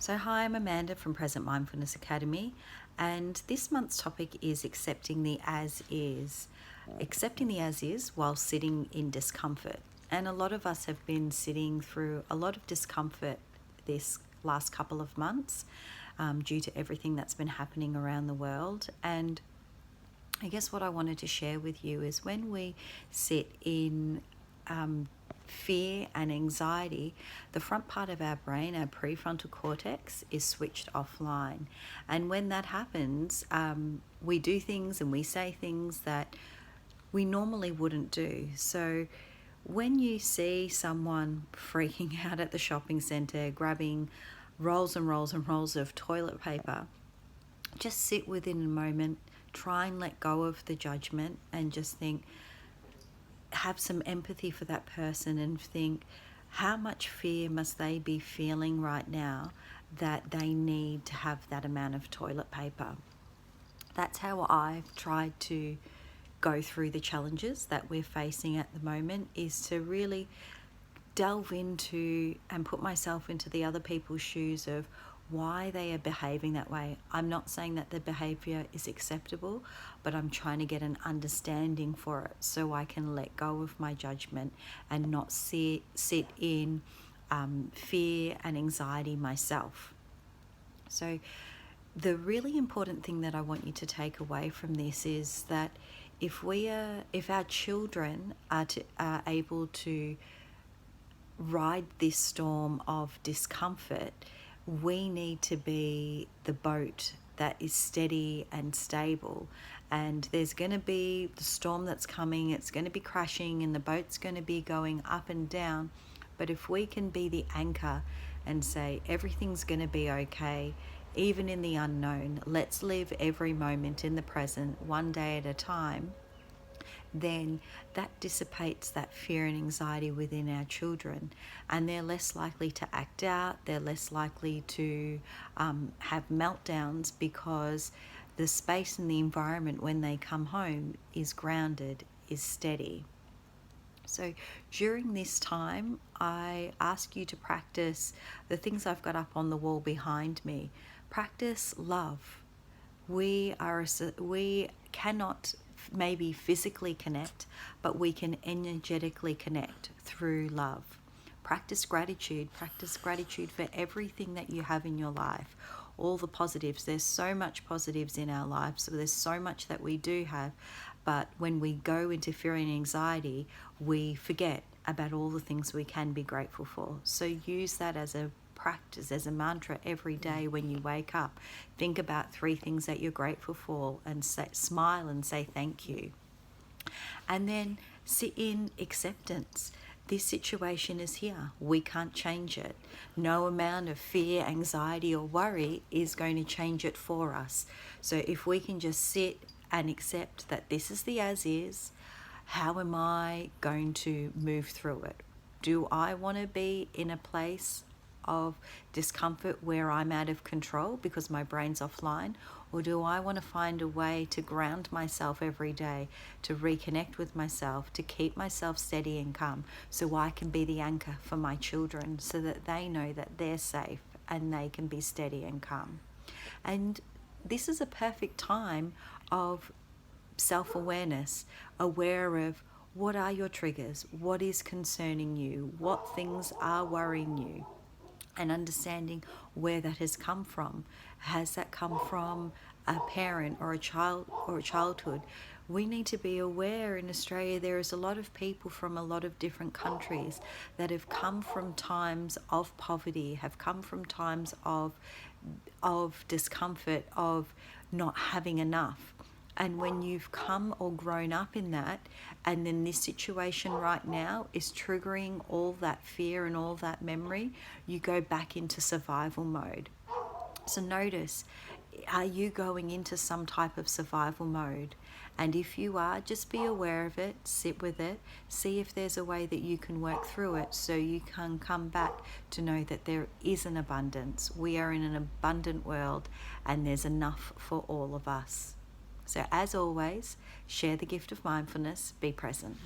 So hi, I'm Amanda from Present Mindfulness Academy, and this month's topic is accepting the as is. Accepting the as is while sitting in discomfort. And a lot of us have been sitting through a lot of discomfort this last couple of months due to everything that's been happening around the world. And I guess what I wanted to share with you is when we sit in fear and anxiety, the front part of our brain, our prefrontal cortex, is switched offline. And when that happens, we do things and we say things that we normally wouldn't do. So when you see someone freaking out at the shopping centre, grabbing rolls and rolls and rolls of toilet paper, just sit within a moment, try and let go of the judgment and just think, have some empathy for that person and think, how much fear must they be feeling right now that they need to have that amount of toilet paper? That's how I've tried to go through the challenges that we're facing at the moment, is to really delve into and put myself into the other people's shoes of why they are behaving that way. I'm not saying that the behavior is acceptable, but I'm trying to get an understanding for it so I can let go of my judgment and not sit in fear and anxiety myself. So the really important thing that I want you to take away from this is that if our children are able to ride this storm of discomfort, we need to be the boat that is steady and stable. And there's going to be the storm that's coming, it's going to be crashing, and the boat's going to be going up and down. But if we can be the anchor and say, everything's going to be okay, even in the unknown, let's live every moment in the present, one day at a time, then that dissipates that fear and anxiety within our children, and they're less likely to act out, they're less likely to have meltdowns, because the space and the environment when they come home is grounded, is steady. So during this time, I ask you to practice the things I've got up on the wall behind me. Practice love. We cannot maybe physically connect, but we can energetically connect through love. Practice gratitude for everything that you have in your life, all the positives. There's so much positives in our lives, so there's so much that we do have, but when we go into fear and anxiety, we forget about all the things we can be grateful for. So use that as a practice, as a mantra every day when you wake up. Think about 3 things that you're grateful for and smile and say thank you. And then sit in acceptance. This situation is here. We can't change it. No amount of fear, anxiety, or worry is going to change it for us. So if we can just sit and accept that this is the as is, how am I going to move through it? Do I want to be in a place of discomfort where I'm out of control because my brain's offline, or do I want to find a way to ground myself every day, to reconnect with myself, to keep myself steady and calm, so I can be the anchor for my children, so that they know that they're safe and they can be steady and calm. And this is a perfect time of self-awareness, aware of what are your triggers, what is concerning you, what things are worrying you, and understanding where that has come from. Has that come from a parent or a child or a childhood? We need to be aware. In Australia, there is a lot of people from a lot of different countries that have come from times of poverty, have come from times of discomfort, of not having enough. And when you've come or grown up in that, and then this situation right now is triggering all that fear and all that memory, you go back into survival mode. So notice, are you going into some type of survival mode? And if you are, just be aware of it, sit with it, see if there's a way that you can work through it so you can come back to know that there is an abundance. We are in an abundant world and there's enough for all of us. So as always, share the gift of mindfulness, be present.